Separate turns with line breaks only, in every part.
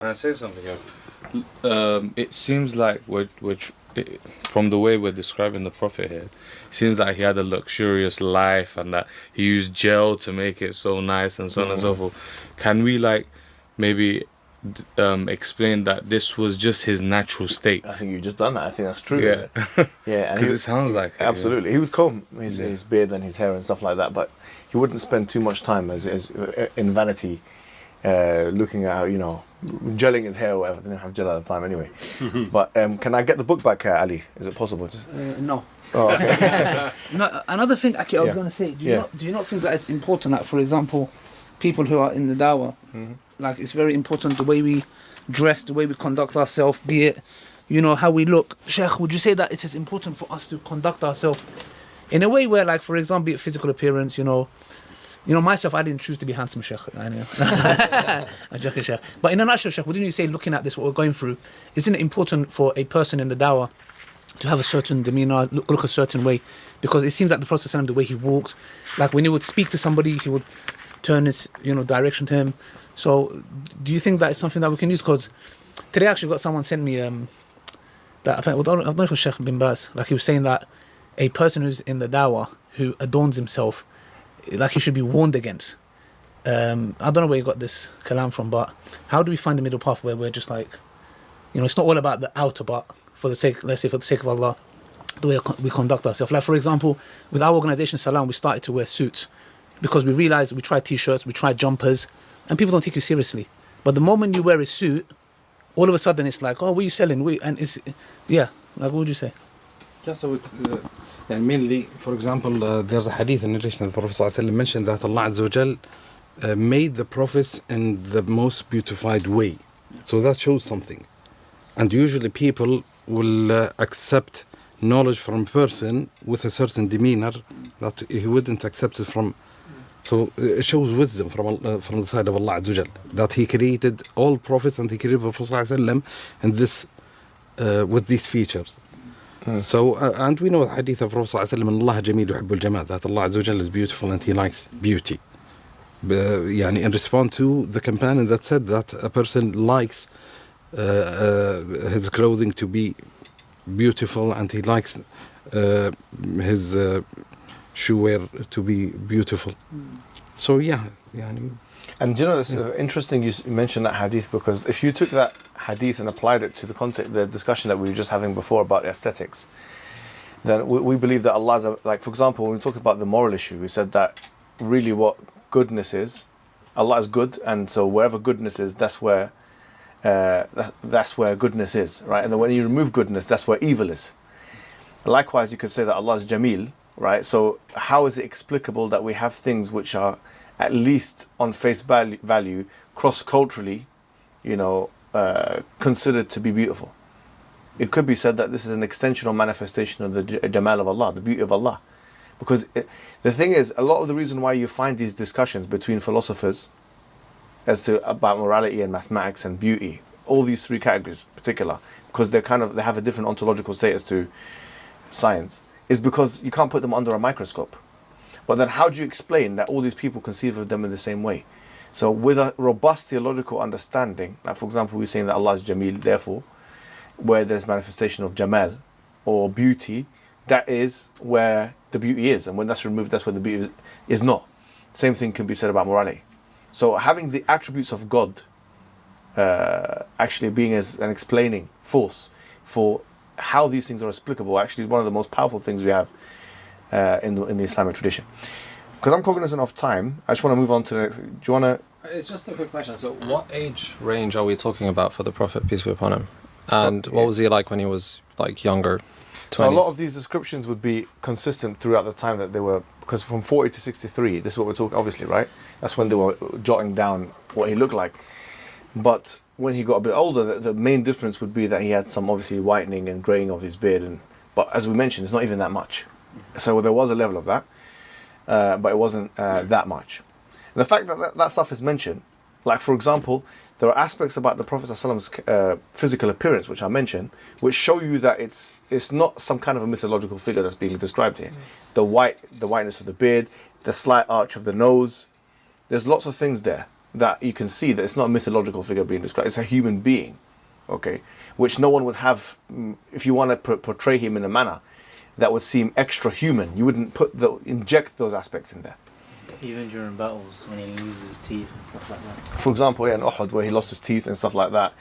Can I say something here? It seems like from the way we're describing the Prophet here, it seems like he had a luxurious life and that he used gel to make it so nice and so on and so forth. Can we maybe explain that this was just his natural state?
I think you've just done that. I think that's true.
Yeah.
Yeah,
because it sounds like it.
Absolutely.
Yeah.
He would comb his beard and his hair and stuff like that, but he wouldn't spend too much time as in vanity looking at, gelling his hair or whatever. They didn't have gel at the time anyway. But can I get the book back, Ali? Is it possible?
No.
Oh, okay.
No. Another thing, Aki, I was going to say, do you not think that it's important that, for example, people who are in the dawah, it's very important the way we dress, the way we conduct ourselves, be it, how we look. Sheikh, would you say that it is important for us to conduct ourselves in a way where, for example, be it physical appearance, myself, I didn't choose to be handsome, Sheikh. I'm joking, Sheikh. But in a nutshell, Sheikh, wouldn't you say, looking at this, what we're going through, isn't it important for a person in the dawah to have a certain demeanor, look a certain way? Because it seems like the Prophet, the way he walked, when he would speak to somebody, he would turn his, direction to him. So, do you think that is something that we can use? Because today, I actually got someone sent me that I don't know if it was Sheikh bin Baz. He was saying that a person who's in the dawah who adorns himself, he should be warned against. I don't know where you got this kalam from, but how do we find the middle path where we're just it's not all about the outer, but for the sake of Allah, the way we conduct ourselves. For example, with our organization Salam, we started to wear suits because we realized we tried t-shirts, we tried jumpers, and people don't take you seriously. But the moment you wear a suit, all of a sudden it's what are you selling? What would you say?
Yeah, so mainly, for example, there's a hadith in narration that the Prophet ﷺ mentioned that Allah Azza wa Jal made the prophets in the most beautified way. So that shows something. And usually people will accept knowledge from a person with a certain demeanor that he wouldn't accept it from. So it shows wisdom from the side of Allah Azza wa Jal, that He created all prophets and He created the Prophet ﷺ in this with these features. So and we know the hadith of Prophet ﷺ, Allah Jameel yuhibbul Jamal, that Allah Azza wa Jal is beautiful and He likes beauty. In response to the companion that said that a person likes his clothing to be beautiful and he likes his shoe wear to be beautiful. So
and do you know, it's interesting you mentioned that hadith, because if you took that hadith and applied it to the discussion that we were just having before about aesthetics, then we believe that Allah, for example, when we talk about the moral issue, we said that really what goodness is, Allah is good, and so wherever goodness is, that's where goodness is, right? And then when you remove goodness, that's where evil is. Likewise, you could say that Allah is Jameel, right? So how is it explicable that we have things which are at least on face value, cross-culturally, considered to be beautiful? It could be said that this is an extension or manifestation of the Jamal of Allah, the beauty of Allah. Because the thing is, a lot of the reason why you find these discussions between philosophers about morality and mathematics and beauty, all these three categories in particular, because they have a different ontological status to science, is because you can't put them under a microscope. But then how do you explain that all these people conceive of them in the same way? So with a robust theological understanding, for example, we're saying that Allah is Jameel, therefore, where there's manifestation of Jamal or beauty, that is where the beauty is. And when that's removed, that's where the beauty is not. Same thing can be said about morality. So having the attributes of God actually being as an explaining force for how these things are explicable, actually is one of the most powerful things we have in the Islamic tradition. Because I'm cognizant of time, I just want to move on to the next. Do you want to?
It's just a quick question. So what age range are we talking about for the Prophet, peace be upon him? And what was he like when he was younger? 20s?
So a lot of these descriptions would be consistent throughout the time that they were, because from 40 to 63, this is what we're talking, obviously, right? That's when they were jotting down what he looked like. But when he got a bit older, the main difference would be that he had some obviously whitening and greying of his beard, but as we mentioned, it's not even that much. So there was a level of that, but it wasn't that much. And the fact that that stuff is mentioned, for example, there are aspects about the Prophet ﷺ's physical appearance, which I mentioned, which show you that it's not some kind of a mythological figure that's being described here. The whiteness of the beard, the slight arch of the nose, there's lots of things there that you can see that it's not a mythological figure being described, it's a human being, okay, which no one would have, if you want to portray him in a manner that would seem extra human, you wouldn't inject those aspects in there.
Even during battles, when he loses his teeth and stuff like that.
For example, in Uhud, where he lost his teeth and stuff like that,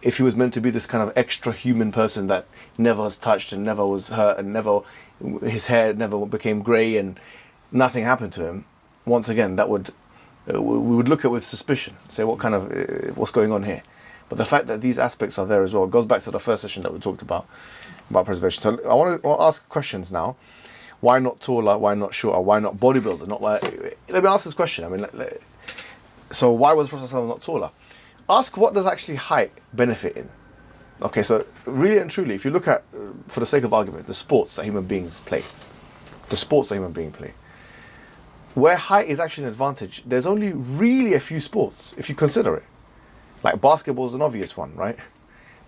if he was meant to be this kind of extra human person that never was touched and never was hurt and his hair never became grey and nothing happened to him, once again, that would, we would look at with suspicion, say what's going on here. But the fact that these aspects are there as well goes back to the first session that we talked about preservation. So I want to ask questions now. Why not taller? Why not shorter? Why not bodybuilder? Let me ask this question. I mean, so why was the Prophet ﷺ not taller? Ask, what does actually height benefit in? Okay, so really and truly, if you look at, for the sake of argument, the sports that human beings play, where height is actually an advantage, there's only really a few sports, if you consider it. Like basketball is an obvious one, right?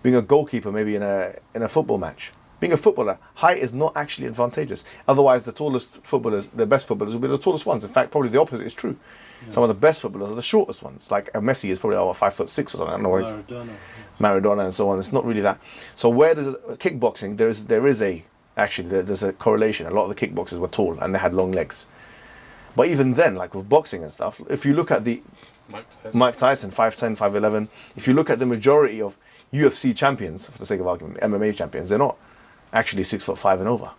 Being a goalkeeper maybe in a football match. Being a footballer, height is not actually advantageous. Otherwise, the best footballers will be the tallest ones. In fact, probably the opposite is true. Yeah. Some of the best footballers are the shortest ones. Like Messi is probably 5'6" or something. I don't know. Maradona and so on. It's not really that. So where there's kickboxing, there's a correlation. A lot of the kickboxers were tall and they had long legs. But even then, like with boxing and stuff, if you look at the Mike Tyson, 5'10", 5'11", if you look at the majority of UFC champions, for the sake of argument, MMA champions, they're not actually 6'5" and over.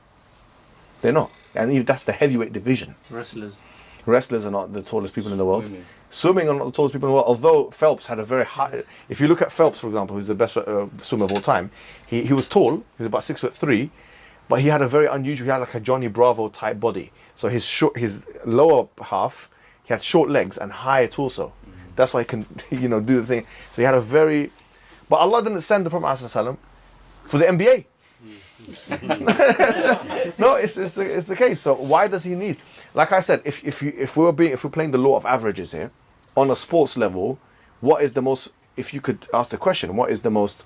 They're not. And even that's the heavyweight division. Wrestlers are not the tallest people in the world. Swimming are not the tallest people in the world, although Phelps had a very high... If you look at Phelps, for example, who's the best swimmer of all time, he was tall, he was about 6'3", but he had a very unusual, he had like a Johnny Bravo type body. So his lower half, he had short legs and high torso. That's why he can, do the thing. So he had a very... But Allah didn't send the Prophet ﷺ for the NBA. No, it's the case. So why does he need? Like I said, if we're playing the law of averages here, on a sports level, what is the most? If you could ask the question, what is the most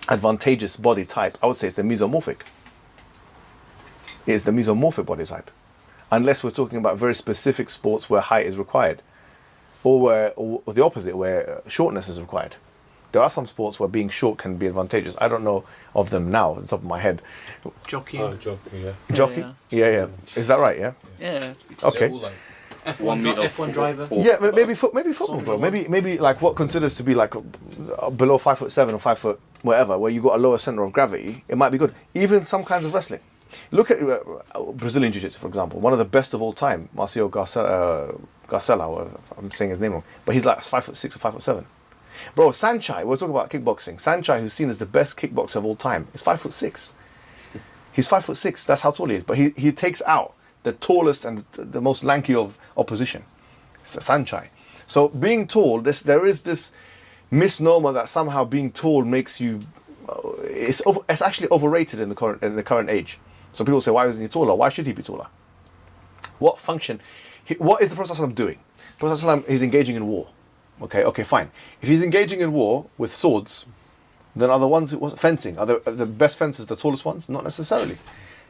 advantageous body type? I would say it's the mesomorphic. It's the mesomorphic body type, unless we're talking about very specific sports where height is required, or the opposite, where shortness is required. There are some sports where being short can be advantageous. I don't know of them now, at the top of my head.
Jockey.
Yeah.
Jockey? Yeah. Is that right, yeah?
Yeah.
Okay.
Like
F1 driver.
Yeah, maybe football, bro. Maybe like what considers to be like below 5'7" or 5 foot, whatever, where you got a lower center of gravity, it might be good. Even some kinds of wrestling. Look at Brazilian Jiu-Jitsu, for example. One of the best of all time, Marcio Garcella, or if I'm saying his name wrong, but he's like 5'6" or 5'7". Bro, Sanchai, we're talking about kickboxing. Sanchai, who's seen as the best kickboxer of all time, is 5'6". He's 5'6". That's how tall he is. But he takes out the tallest and the most lanky of opposition. It's Sanchai. So being tall, there is this misnomer that somehow being tall makes you. It's actually overrated in the current age. So people say, why isn't he taller? Why should he be taller? What function? What is the Prophet ﷺ doing? The Prophet ﷺ is engaging in war. Okay, fine. If he's engaging in war with swords, then are the ones fencing, are the best fencers the tallest ones? Not necessarily.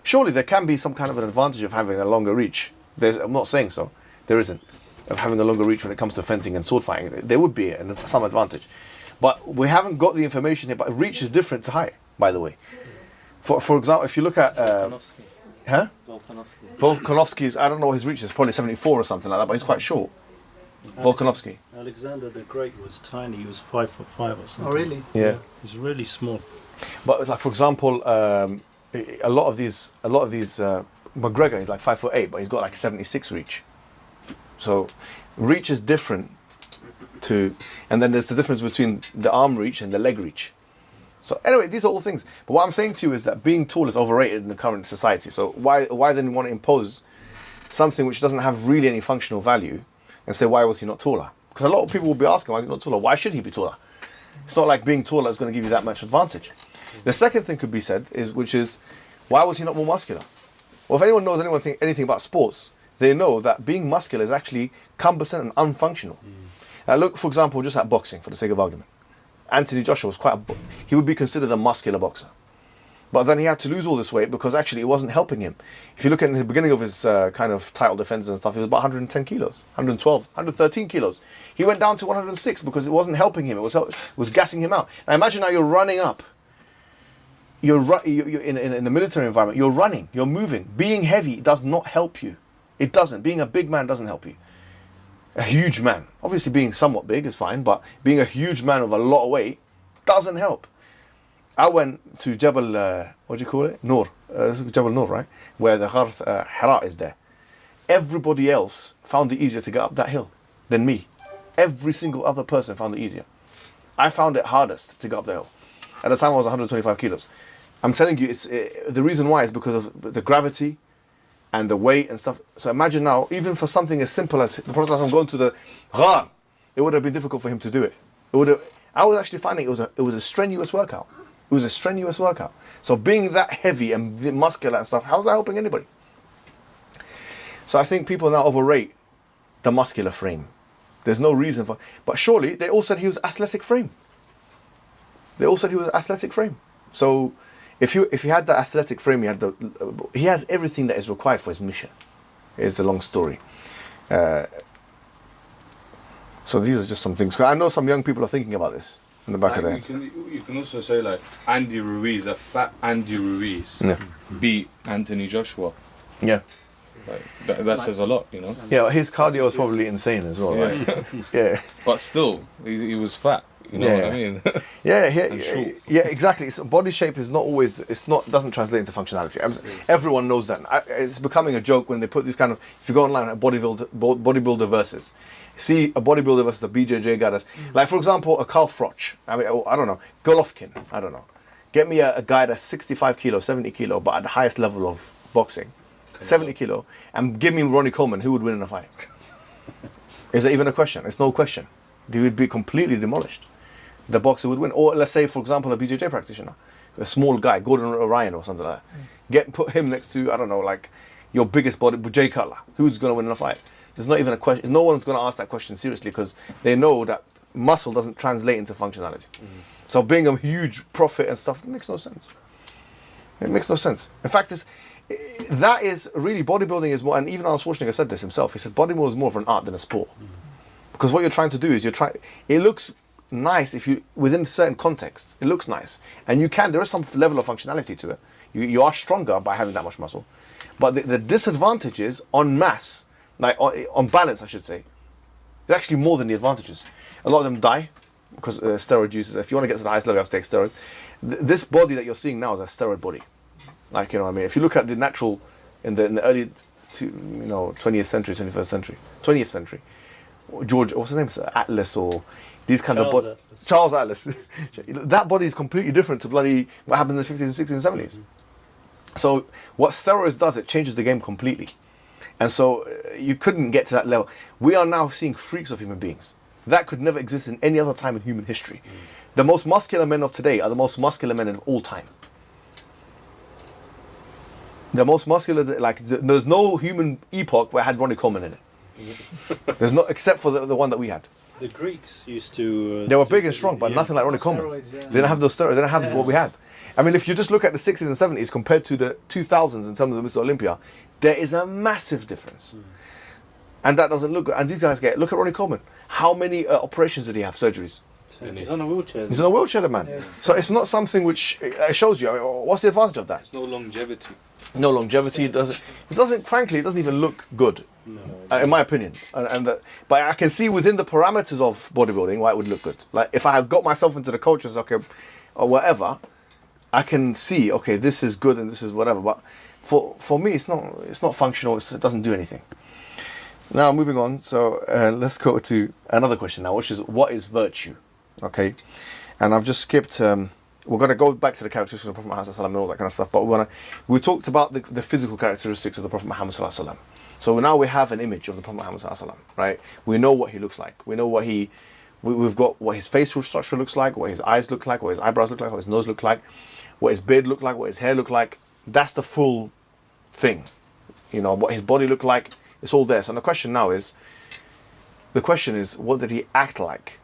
Surely there can be some kind of an advantage of having a longer reach. I'm not saying so. There isn't. Of having a longer reach when it comes to fencing and sword fighting. There would be some advantage. But we haven't got the information here. But reach is different to height, by the way. For example, if you look at... Volkanovski's, I don't know what his reach is, probably 74 or something like that, but he's quite short. Volkanovski.
Alexander the Great was tiny. He was 5'5" or something.
Oh, really?
Yeah.
He's really small.
But like, for example, a lot of these, McGregor is like 5'8", but he's got like 76 reach. So, reach is different and then there's the difference between the arm reach and the leg reach. So anyway, these are all things. But what I'm saying to you is that being tall is overrated in the current society. So why then want to impose something which doesn't have really any functional value and say, why was he not taller? Because a lot of people will be asking, why is he not taller? Why should he be taller? It's not like being taller is going to give you that much advantage. The second thing could be said which is, why was he not more muscular? Well, if anyone knows anything about sports, they know that being muscular is actually cumbersome and unfunctional. Now look, for example, just at boxing, for the sake of argument. Anthony Joshua was he would be considered a muscular boxer. But then he had to lose all this weight because actually it wasn't helping him. If you look at the beginning of his kind of title defense and stuff, he was about 110 kilos, 112, 113 kilos. He went down to 106 because it wasn't helping him. It was gassing him out. Now imagine now you're running up. You're in the military environment. You're running. You're moving. Being heavy does not help you. It doesn't. Being a big man doesn't help you. A huge man. Obviously being somewhat big is fine, but being a huge man with a lot of weight doesn't help. I went to Jabal, what do you call it? Noor. Jabal Noor, right? Where the Gharth Hira is there. Everybody else found it easier to get up that hill than me. Every single other person found it easier. I found it hardest to get up the hill. At the time I was 125 kilos. I'm telling you, the reason why is because of the gravity and the weight and stuff. So imagine now, even for something as simple as the Prophet ﷺ going to the Ghar, it would have been difficult for him to do it. I was actually finding it was a strenuous workout. It was a strenuous workout. So being that heavy and muscular and stuff, how's that helping anybody? So I think people now overrate the muscular frame. There's no reason for, but surely they all said he was athletic frame. They all said he was athletic frame. So if he had that athletic frame, he has everything that is required for his mission. It's the long story. So these are just some things. I know some young people are thinking about this in the back of their heads.
You can also say like Andy Ruiz, a fat Andy Ruiz beat Anthony Joshua.
Yeah.
Like, that says a lot, you know.
Yeah, his cardio was probably insane as well, right? Yeah.
But still, he was fat. You know what I mean?
Yeah, exactly. So body shape is not always, doesn't translate into functionality. Everyone knows that. It's becoming a joke when they put these kind of, if you go online, bodybuilder versus. See a bodybuilder versus a BJJ guy. Like, for example, a Carl Froch. I don't know. Golovkin. I don't know. Get me a guy that's 65 kilo, 70 kilo, but at the highest level of boxing. 70 kilo. And give me Ronnie Coleman. Who would win in a fight? Is there even a question? It's no question. He would be completely demolished. The boxer would win. Or let's say, for example, a BJJ practitioner. A small guy, Gordon Ryan or something like that. Put him next to, I don't know, like your biggest body, Jay Cutler. Who's going to win in a fight? There's not even a question. No one's going to ask that question seriously because they know that muscle doesn't translate into functionality. So being a huge prophet and stuff, it makes no sense. It makes no sense. In fact, that is really, bodybuilding is more, and even Arnold Schwarzenegger said this himself. He said bodybuilding is more of an art than a sport. Because what you're trying to do is it looks nice if you, within certain contexts, it looks nice. And there is some level of functionality to it. You are stronger by having that much muscle. But the disadvantages en masse, like on balance I should say, is actually more than the advantages. A lot of them die because steroid uses. If you want to get to the highest level, you have to take steroids. This body that you're seeing now is a steroid body. Like, you know what I mean? If you look at the natural, in the early 20th century, 21st century, 20th century, George, what's his name? Atlas or these kind of Charles Atlas. That body is completely different to bloody what happens in the 50s, 60s, and 70s. So what steroids does, it changes the game completely. And so you couldn't get to that level. We are now seeing freaks of human beings. That could never exist in any other time in human history. The most muscular men of today are the most muscular men of all time. The most muscular, there's no human epoch where I had Ronnie Coleman in it. There's not, except for the one that we had.
The Greeks used to...
they were big and strong, but nothing like Ronnie Coleman. They didn't have those steroids. They didn't have what we had. I mean, if you just look at the 60s and 70s compared to the 2000s in terms of Mr. Olympia, there is a massive difference. And that doesn't look good. And these guys look at Ronnie Coleman. How many operations did he have, surgeries?
He's on a wheelchair.
He's on a wheelchair, the man. Yeah. So it's not something which shows you. I mean, what's the advantage of that?
There's no longevity.
No longevity. It doesn't. Frankly, it doesn't even look good. No. In my opinion. But I can see within the parameters of bodybuilding why it would look good. Like if I had got myself into the cultures, okay, or whatever, I can see, okay, this is good and this is whatever. But for me, it's not functional. It doesn't do anything. Now moving on. So let's go to another question now, which is what is virtue? Okay, and I've just skipped. We're going to go back to the characteristics of the Prophet Muhammad and all that kind of stuff. But we talked about the physical characteristics of the Prophet Muhammad. So now we have an image of the Prophet Muhammad, right? We know what he looks like. We know we've got what his facial structure looks like, what his eyes look like, what his eyebrows look like, what his nose look like, what his beard look like, what his hair look like. That's the full thing. You know, what his body looked like. It's all there. So the question is, what did he act like?